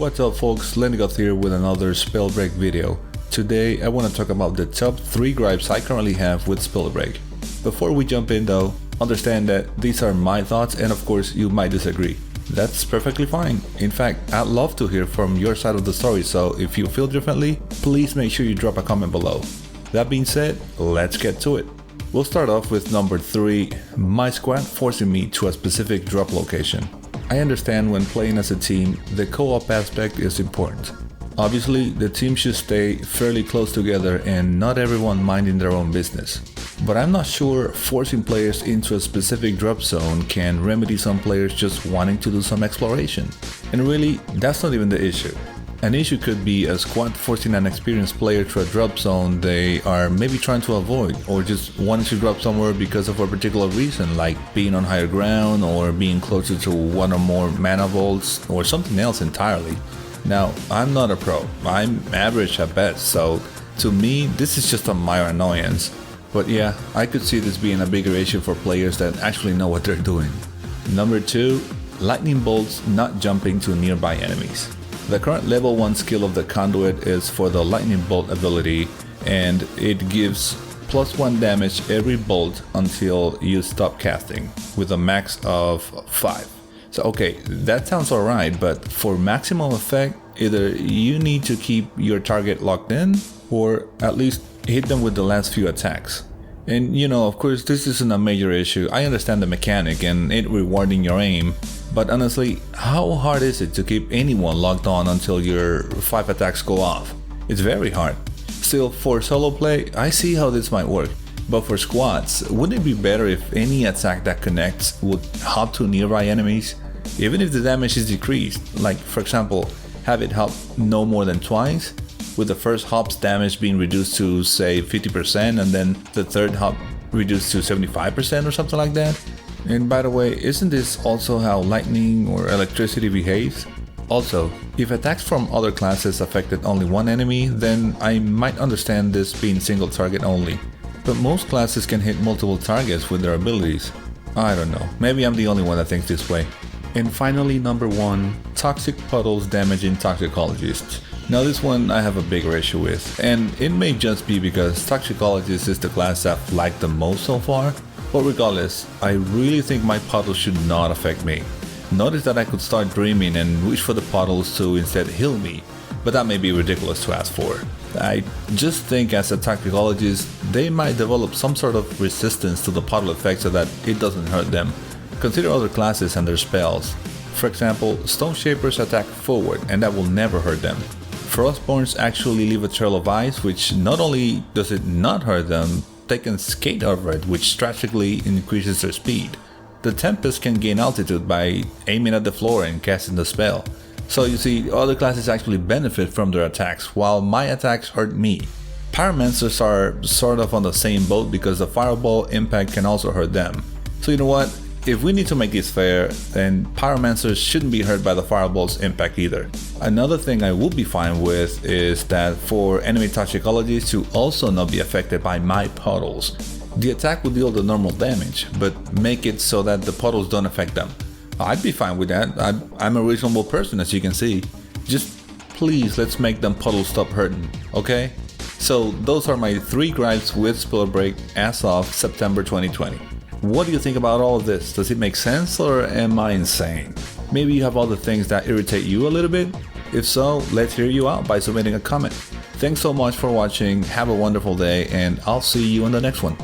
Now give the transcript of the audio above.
What's up folks, Lennigoth here with another Spellbreak video. Today I want to talk about the top 3 gripes I currently have with Spellbreak. Before we jump in though, understand that these are my thoughts and of course you might disagree. That's perfectly fine. In fact, I'd love to hear from your side of the story, so if you feel differently, please make sure you drop a comment below. That being said, let's get to it. We'll start off with number 3, my squad forcing me to a specific drop location. I understand when playing as a team, the co-op aspect is important. Obviously, the team should stay fairly close together and not everyone minding their own business. But I'm not sure forcing players into a specific drop zone can remedy some players just wanting to do some exploration. And really, that's not even the issue. An issue could be a squad forcing an experienced player to a drop zone they are maybe trying to avoid, or just wanting to drop somewhere because of a particular reason, like being on higher ground or being closer to one or more mana vaults or something else entirely. Now, I'm not a pro, I'm average at best, so to me this is just a minor annoyance. But yeah, I could see this being a bigger issue for players that actually know what they're doing. Number 2, lightning bolts not jumping to nearby enemies. The current level 1 skill of the conduit is for the lightning bolt ability, and it gives +1 damage every bolt until you stop casting, with a max of 5. So okay, that sounds alright, but for maximum effect, either you need to keep your target locked in, or at least hit them with the last few attacks. And you know, of course this isn't a major issue, I understand the mechanic and it rewarding your aim, but honestly, how hard is it to keep anyone locked on until your 5 attacks go off? It's very hard. Still, for solo play, I see how this might work, but for squads, wouldn't it be better if any attack that connects would hop to nearby enemies? Even if the damage is decreased, like for example, have it hop no more than twice, with the first hop's damage being reduced to say 50% and then the third hop reduced to 75% or something like that. And by the way, isn't this also how lightning or electricity behaves? Also, if attacks from other classes affected only one enemy, then I might understand this being single target only. But most classes can hit multiple targets with their abilities. I don't know, maybe I'm the only one that thinks this way. And finally, number 1, toxic puddles damaging toxicologists. Now this one I have a bigger issue with, and it may just be because toxicologist is the class I've liked the most so far, but regardless, I really think my puddles should not affect me. Notice that I could start dreaming and wish for the puddles to instead heal me, but that may be ridiculous to ask for. I just think as a toxicologist, they might develop some sort of resistance to the puddle effect so that it doesn't hurt them. Consider other classes and their spells. For example, Stone Shapers attack forward and that will never hurt them. Frostborns actually leave a trail of ice, which not only does it not hurt them, they can skate over it, which drastically increases their speed. The Tempest can gain altitude by aiming at the floor and casting the spell. So you see, other classes actually benefit from their attacks, while my attacks hurt me. Pyromancers are sort of on the same boat because the fireball impact can also hurt them. So you know what? If we need to make this fair, then Pyromancers shouldn't be hurt by the fireball's impact either. Another thing I would be fine with is that for enemy toxicologists to also not be affected by my puddles. The attack will deal the normal damage, but make it so that the puddles don't affect them. I'd be fine with that, I'm a reasonable person as you can see. Just please let's make them puddles stop hurting, okay? So those are my 3 gripes with Spellbreak as of September 2020. What do you think about all of this? Does it make sense or am I insane? Maybe you have other things that irritate you a little bit? If so, let's hear you out by submitting a comment. Thanks so much for watching, have a wonderful day, and I'll see you in the next one.